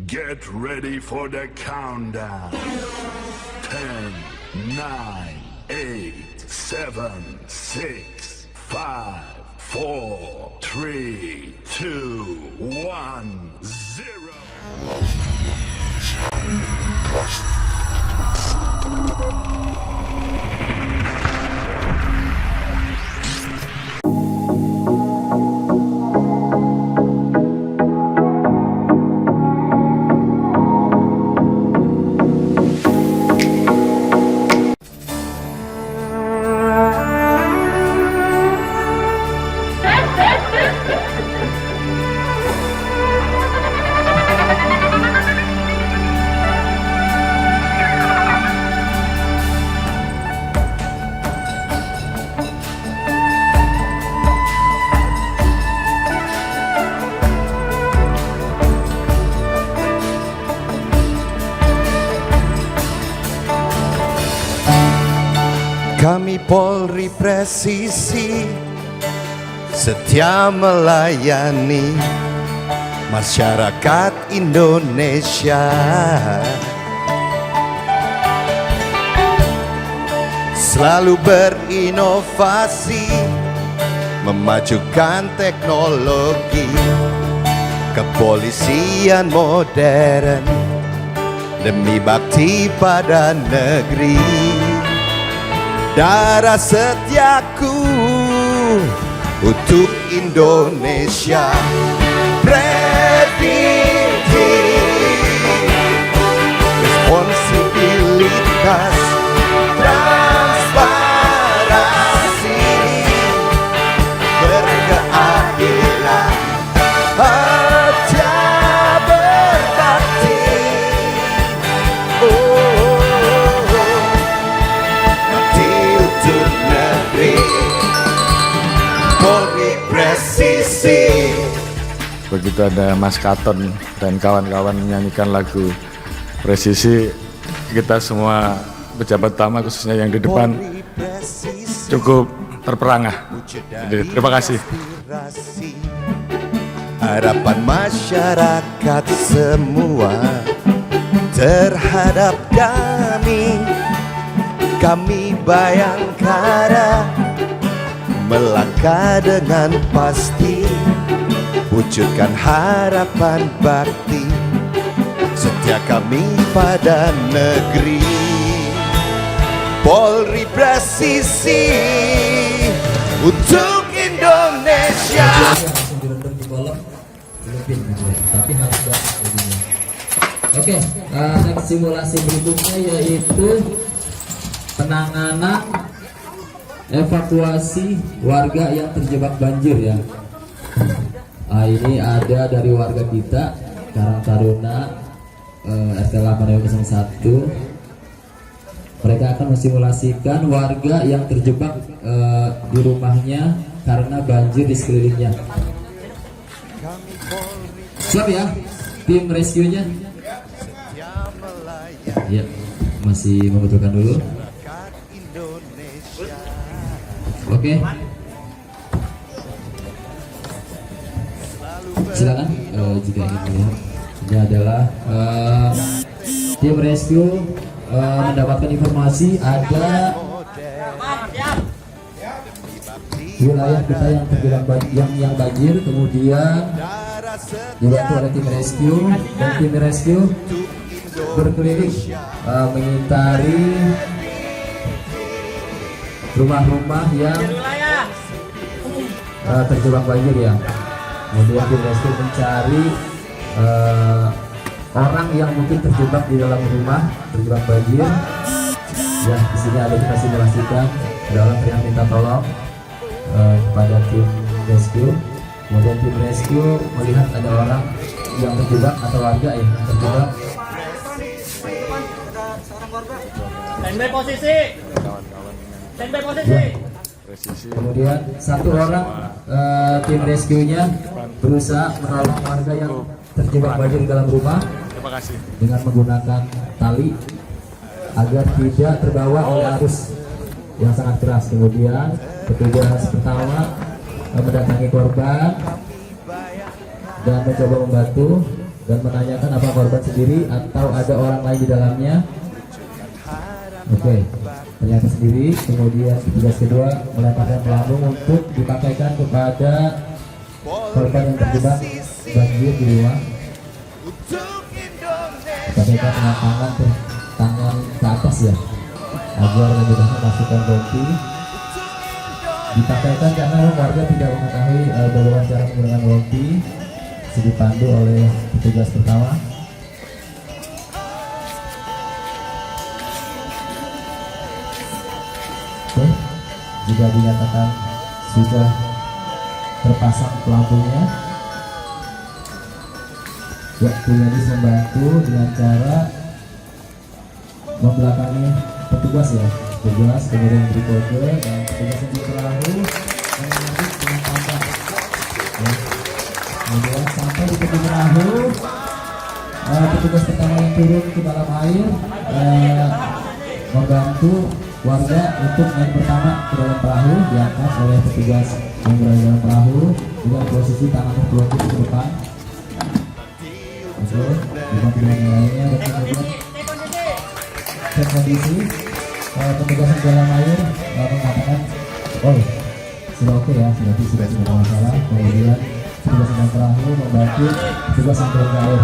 Get ready for the countdown. 10, 9, 8, 7, 6, 5, 4, 3, 2, 1, 0. Kami Polri presisi, setia melayani masyarakat Indonesia. Selalu berinovasi, memajukan teknologi, kepolisian modern demi bakti pada negeri. Darah setiaku untuk Indonesia. Prediksi, responsibilitas, transparansi, berkeadilan, hati berbakti. Begitu ada Mas Katon dan kawan-kawan menyanyikan lagu Presisi, kita semua pejabat utama khususnya yang di depan cukup terperangah. Jadi, terima kasih. Harapan masyarakat semua terhadap kami Bayangkara melangkah dengan pasti, wujudkan harapan bakti, setia kami pada negeri. Polri presisi untuk Indonesia. Langsung direndam di kolom, lebih tapi harus begini. Oke, next simulasi berikutnya yaitu penanganan evakuasi warga yang terjebak banjir ya. Ini ada dari warga kita Karang Taruna RT 801. Mereka akan mensimulasikan warga yang terjebak di rumahnya karena banjir di sekelilingnya. Siap ya tim rescue-nya? Ya, masih membutuhkan dulu. Oke. Silakan jika ingin melihat. Ini adalah tim rescue mendapatkan informasi ada wilayah kita yang terbilang yang banjir, kemudian dibantu oleh tim rescue, dan tim rescue berkeliling mengitari rumah-rumah yang terjebak banjir ya. Kemudian tim rescue mencari orang yang mungkin terjebak di dalam rumah terjebak banjir. Ya, di sini ada kita simulasikan dalam teriak minta tolong kepada tim rescue. Kemudian tim rescue melihat ada orang yang terjebak atau warga yang terjebak. Standby posisi. Standby posisi. Kemudian satu orang tim rescue-nya berusaha menolong warga yang terjebak banjir di dalam rumah dengan menggunakan tali agar tidak terbawa oleh arus yang sangat keras. Kemudian petugas pertama mendatangi korban dan mencoba membantu. dan menanyakan apa korban sendiri atau ada orang lain di dalamnya. Oke, ternyata sendiri. Kemudian tugas kedua melemparkan pelampung untuk dipakaikan kepada korban yang terjebak banjir di luar. Pakaikan dengan tangan ke atas ya, agar mudahnya masukkan rompi. Dipakaikan karena warga tidak mengetahui bagaimana cara menggunakan rompi. Dipandu oleh petugas pertama. Oke, jika dinyatakan sudah terpasang pelampungnya, waktunya bisa membantu dengan cara membelakangi petugas ya, petugas kemudian beri kode dan petugas yang di perahu mengambil dengan tambah. Kemudian sampai di tepi perahu, petugas pertama yang turun ke dalam air membantu warga untuk naik pertama ke dalam perahu, diangkat oleh petugas yang berada dalam perahu dengan posisi tangan terpeluncur ke depan. Oke, dibantu dengan yang lainnya dan kemudian cek kondisi. Petugas yang dalam air mengatakan, oh sudah oke ya, sudah tidak ada masalah. Kemudian petugas yang perahu membantu petugas yang turun ke air.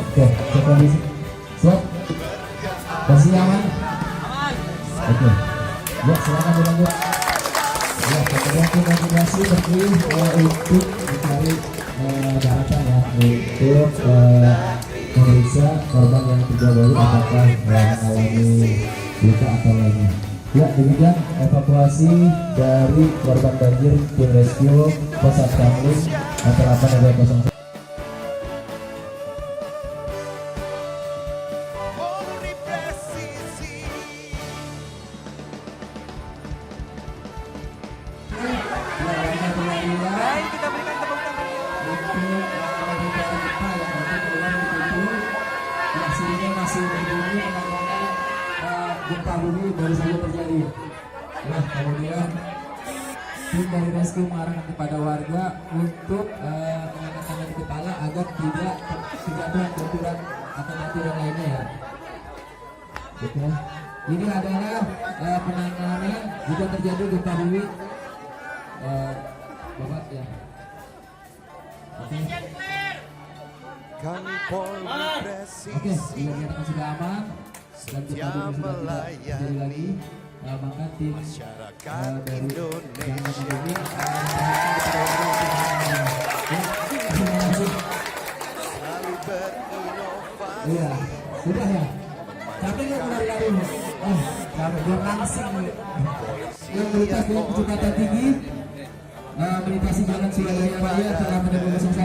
Oke, cek kondisi. Siap? Posisi aman? Oke. Ya, silakan dilanjut. Ya, kemudian komunikasi terpilih untuk mencari daratan ya, untuk memeriksa korban yang terjebak apakah mengalami luka atau lainnya. Ya, demikian evakuasi dari korban banjir tim rescue Posat Kamling Terapan RW 01. Masih berdiri menandakan gempa bumi baru saja terjadi. Nah, kemudian tim dari rescue mengarahkan kepada warga untuk mengangkat tangan di kepala agar tidak terjatuh benturan atau mati dan lainnya ya. Oke. Ini adalah penanganan jika terjadi gempa bumi. Bapak ya. Oke. Oke, bila dinyatakan sudah aman dan gempa bumi sudah tidak terjadi lagi, maka tim dari Jangan Bumi iya, sudah ya. Capek nggak lari-lari? Capek, biar langsing. Yang melintas dengan kecepatan tinggi, melintasi jalan Surabaya Raya telah menempuh 01.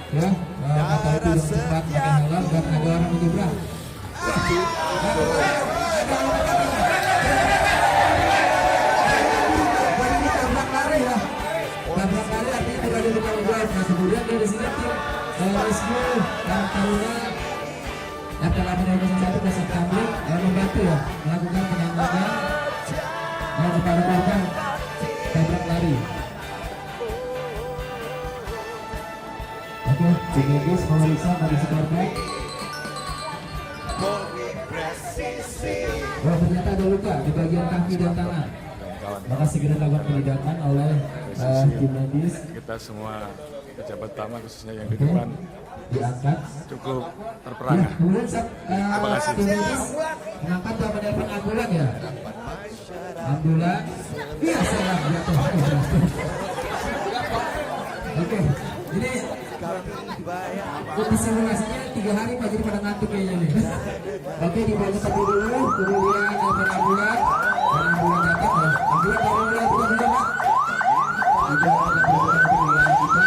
Ya, kata itu yang cepat pakai helm dan ada orang menyeberang. Tabrak lari ya, tabrak lari artinya tidak ada luka berat. Nah, kemudian dari sini tim rescue dan Taruna yang telah menempuh 01 Posat Kamling membantu ya melakukan penanganan kepada korban tabrak lari. Oke, tim medis memeriksa kondisi korban. Oh, ternyata ada luka di bagian kaki dan tangan. Maka segera dilakukan penindakan oleh tim medis. Kita semua pejabat utama khususnya yang di depan diangkat. cukup terperangah. Kemudian Terima kasih. tim medis mengangkat dan menelpon ambulan ya. Ambulan. Iya, saya jatuh. Oke, ini simulasinya 3 hari Pak, jadi pada ngantuk kayaknya nih. Oke, dibawa ke tepi dulu, kemudian telepon ambulan, dan ambulan datang ya. Ambulan bawa mulai bukan dulu Pak. Dibawa ke ambulan untuk wilayah kita.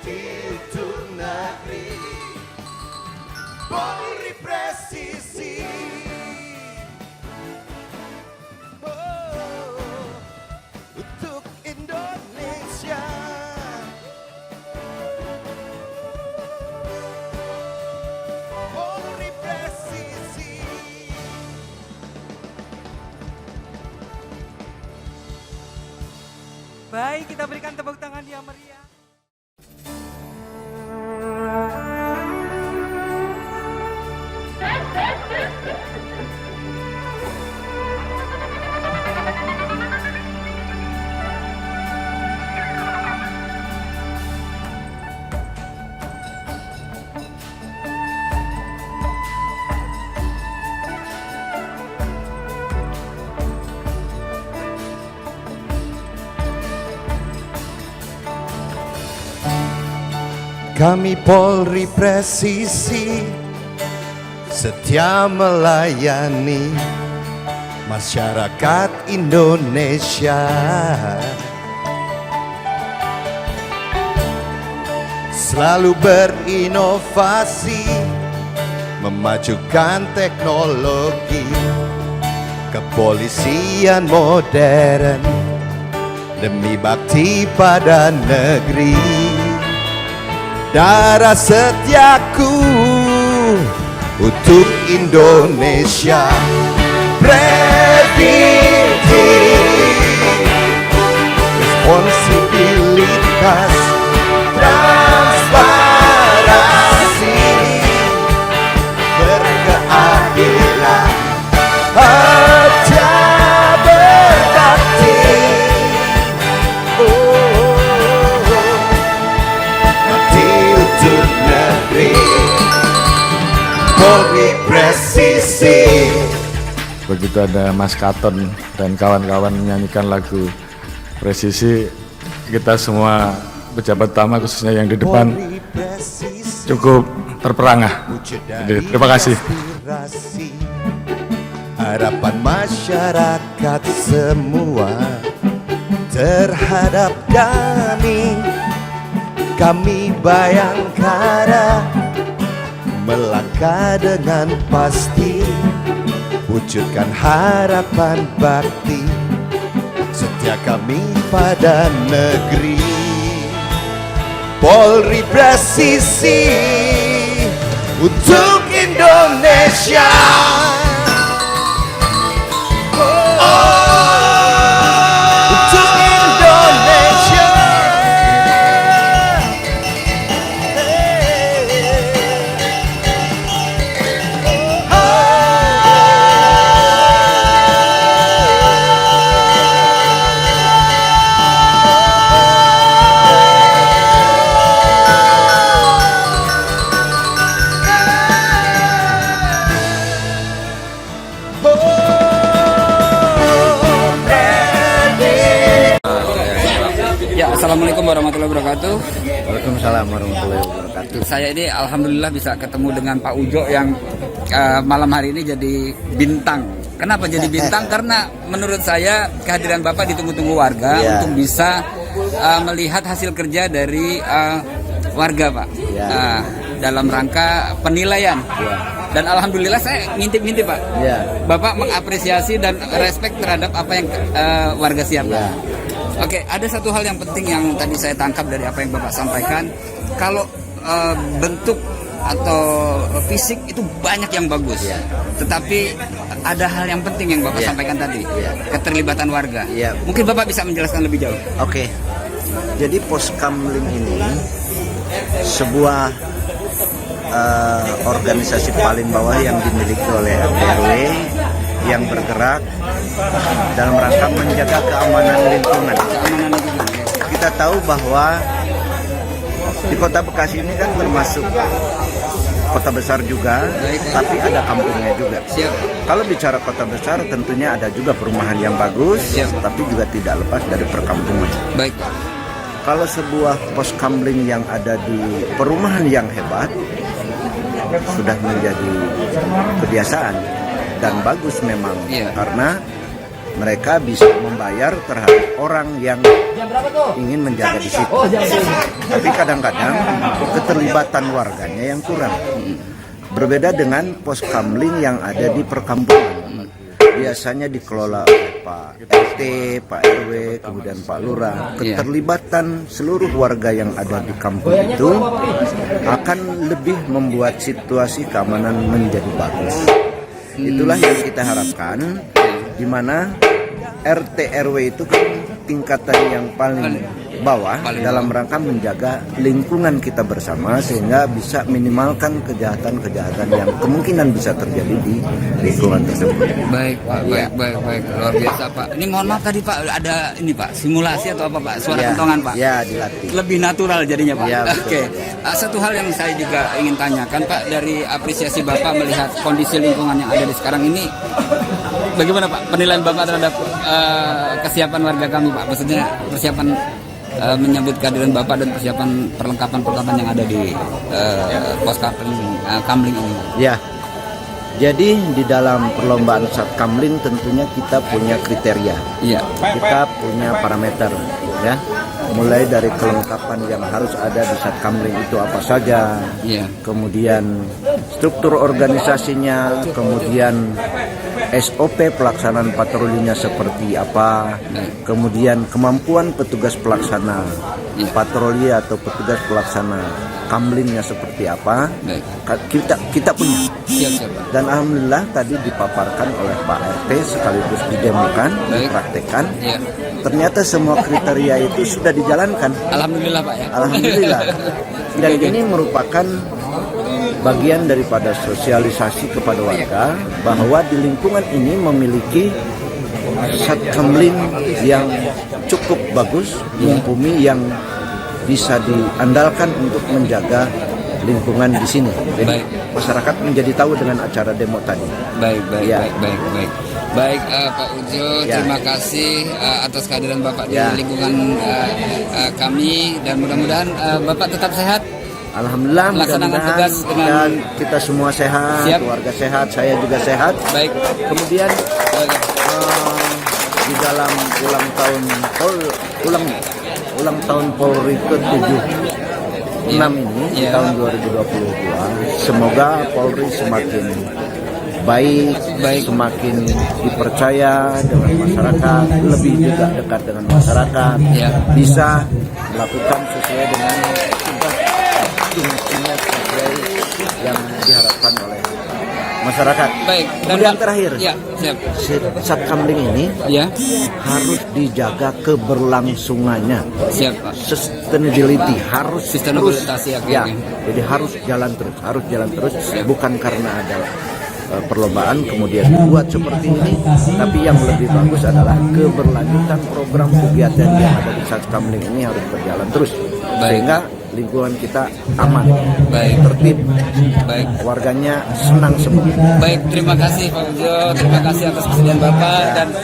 bakti untuk negeri. Polri presisi, oh, untuk Indonesia. Polri presisi. Baik, kita berikan tepuk tangan yang meriah. Kami Polri presisi, setia melayani masyarakat Indonesia. Selalu berinovasi, memajukan teknologi, kepolisian modern demi bakti pada negeri. Darah setiaku untuk Indonesia. Preventif, responsibilitas, transparansi, berkeadilan, aja berbakti. Polri presisi. Begitu ada Mas Katon dan kawan-kawan menyanyikan lagu Presisi, kita semua pejabat utama khususnya yang di depan cukup terperangah. Jadi, terima kasih. Harapan masyarakat semua terhadap kami Bayangkara, melangkah dengan pasti, wujudkan harapan bakti, setia kami pada negeri. Polri presisi untuk Indonesia. Untuk Indonesia. Ya, assalamualaikum warahmatullahi wabarakatuh. Waalaikumsalam warahmatullahi wabarakatuh. Saya ini alhamdulillah bisa ketemu dengan Pak Ujo yang malam hari ini jadi bintang. Kenapa jadi bintang? Karena menurut saya kehadiran Bapak ditunggu-tunggu warga untuk bisa melihat hasil kerja dari warga, Pak. Dalam rangka penilaian. Dan alhamdulillah saya ngintip-ngintip, Pak. Bapak mengapresiasi dan respect terhadap apa yang warga siapkan. Oke, ada satu hal yang penting yang tadi saya tangkap dari apa yang Bapak sampaikan. Kalau bentuk atau fisik itu banyak yang bagus, tetapi ada hal yang penting yang Bapak sampaikan tadi, keterlibatan warga. Mungkin Bapak bisa menjelaskan lebih jauh. Oke, jadi Poskamling ini sebuah organisasi paling bawah yang dimiliki oleh RW yang bergerak dalam rangka menjaga keamanan lingkungan. Kita tahu bahwa di Kota Bekasi ini kan termasuk kota besar juga, tapi ada kampungnya juga. Kalau bicara kota besar, tentunya ada juga perumahan yang bagus, tapi juga tidak lepas dari perkampungan. Baik. Kalau sebuah Poskamling yang ada di perumahan yang hebat sudah menjadi kebiasaan dan bagus memang, karena mereka bisa membayar terhadap orang yang ingin menjaga di situ. Tapi kadang-kadang keterlibatan warganya yang kurang. Berbeda dengan pos kamling yang ada di perkampungan. Biasanya dikelola oleh Pak RT, Pak RW, kemudian Pak Lurah. Keterlibatan seluruh warga yang ada di kampung itu akan lebih membuat situasi keamanan menjadi bagus. Itulah yang kita harapkan, di mana RT RW itu kan tingkatan yang paling bawah dalam rangka menjaga lingkungan kita bersama sehingga bisa minimalkan kejahatan-kejahatan yang kemungkinan bisa terjadi di lingkungan tersebut. Baik Pak, baik, luar biasa Pak. Ini mohon maaf tadi Pak, ada ini Pak, simulasi atau apa Pak, suara kentongan Pak? Ya, dilatih. Lebih natural jadinya Pak. Ya, Oke. Satu hal yang saya juga ingin tanyakan Pak, dari apresiasi Bapak melihat kondisi lingkungan yang ada di sekarang ini, bagaimana Pak penilaian Bapak terhadap kesiapan warga kami Pak? Maksudnya persiapan menyambut kehadiran Bapak dan persiapan perlengkapan yang ada di pos kamling ini. Ya, jadi di dalam perlombaan Satkamling tentunya kita punya kriteria. Iya. Kita punya parameter, ya. Mulai dari kelengkapan yang harus ada di Satkamling itu apa saja. Iya. Kemudian struktur organisasinya, kemudian SOP pelaksanaan patrolinya seperti apa, kemudian kemampuan petugas pelaksana patroli atau petugas pelaksana kamlingnya seperti apa, kita punya. Dan alhamdulillah tadi dipaparkan oleh Pak RT sekaligus didemokan, dipraktekkan. Ternyata semua kriteria itu sudah dijalankan. Alhamdulillah Pak ya. Alhamdulillah. Dan ini merupakan bagian daripada sosialisasi kepada warga bahwa di lingkungan ini memiliki Satkamling yang cukup bagus, mumpuni, yang bisa diandalkan untuk menjaga lingkungan di sini. Jadi masyarakat menjadi tahu dengan acara demo tadi. Baik. Baik Pak Ujo, terima kasih atas kehadiran Bapak di lingkungan kami, dan mudah-mudahan Bapak tetap sehat. Alhamdulillah, melaksanakan tugas dengan kita semua sehat, keluarga sehat, saya juga sehat. Baik. Kemudian di dalam ulang tahun Polri ke-76 ini di tahun 2022, semoga Polri semakin baik, semakin dipercaya dengan masyarakat, lebih juga dekat dengan masyarakat, bisa melakukan sesuai dengan tugas sesuai yang diharapkan oleh masyarakat. Baik. Kemudian terakhir, Satkamling ini harus dijaga keberlangsungannya. Siap Pak. Sustainability harus Sustainabilitas jadi harus jalan terus, bukan karena ada perlombaan kemudian dibuat seperti ini, tapi yang lebih bagus adalah keberlanjutan program kegiatan yang ada di Satkamling ini harus berjalan terus, sehingga lingkungan kita aman, tertib, warganya senang semua. Baik, terima kasih Pak Ujo, terima kasih atas kesediaan Bapak, dan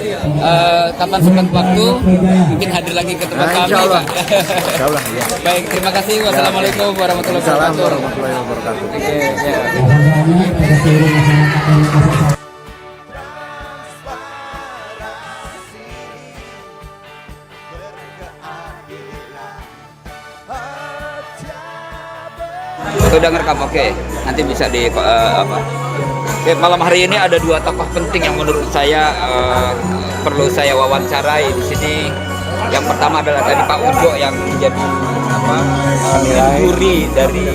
kapan sempat waktu mungkin hadir lagi ke tempat kami Pak. Insyaallah ya. Baik, terima kasih. Wassalamualaikum warahmatullahi wabarakatuh. Udah ngerekam, oke. Nanti bisa di apa? Oke, malam hari ini ada dua tokoh penting yang menurut saya perlu saya wawancarai di sini. Yang pertama adalah tadi Pak Ujo yang menjadi juri dari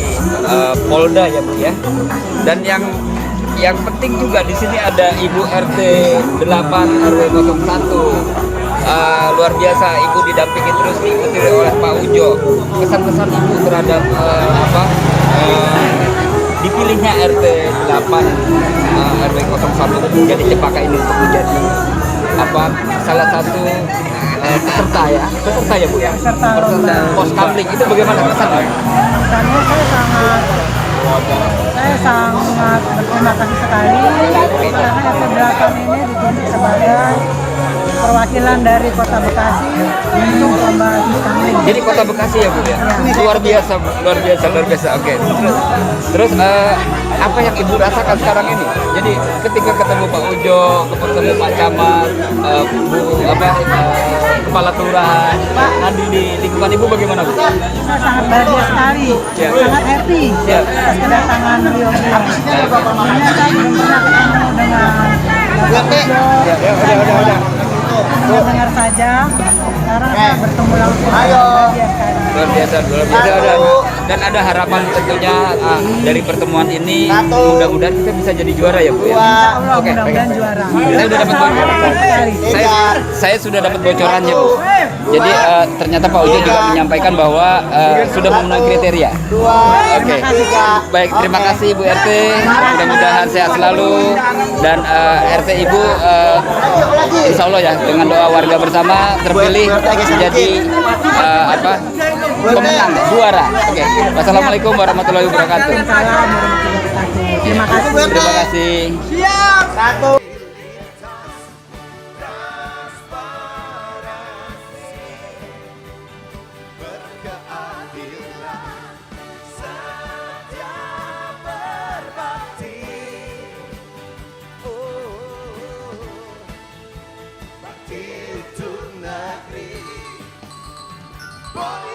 Polda ya Bu ya. Dan yang penting juga di sini ada Ibu RT 8 RW 01. Luar biasa, Ibu didampingi terus, diikuti oleh Pak Ujo. Kesan-kesan Ibu terhadap dipilihnya RT 8 RW 01 menjadi Cempaka ini untuk menjadi salah satu peserta ya Bu ya, peserta pos kamling itu, bagaimana kesannya? Kesannya saya sangat berterima kasih sekali karena RT 8 ini ditunjuk sebagai perwakilan dari Kota Bekasi untuk lomba kamling. Jadi Kota Bekasi ya Bu ya? Luar biasa. Oke. Terus apa yang Ibu rasakan sekarang ini? Jadi ketika ketemu Pak Ujo, ketemu Pak Camat, Kepala Kelurahan, Pak Andi di lingkungan Ibu bagaimana Bu? Saya sangat bahagia sekali, sangat happy atas kedatangan beliau. Sebelumnya saya belum pernah ketemu dengan Pak Ujo. Hanya dengar saja, sekarang saya bertemu langsung. Bahagia sekali. Luar biasa. Dan ada harapan tentunya dari pertemuan ini mudah-mudahan kita bisa jadi juara ya Bu ya. Insya Allah mudah-mudahan juara. Saya sudah dapat bocoran. Saya sudah dapat bocorannya Bu. Jadi ternyata Pak Ujo juga menyampaikan bahwa sudah memenuhi kriteria. Oke. Baik, terima kasih Ibu RT. Mudah-mudahan sehat selalu dan RT Ibu insya Allah ya dengan doa warga bersama terpilih menjadi pemenang juara. Oke. Wassalamualaikum warahmatullahi wabarakatuh. Terima kasih. Terima kasih. Body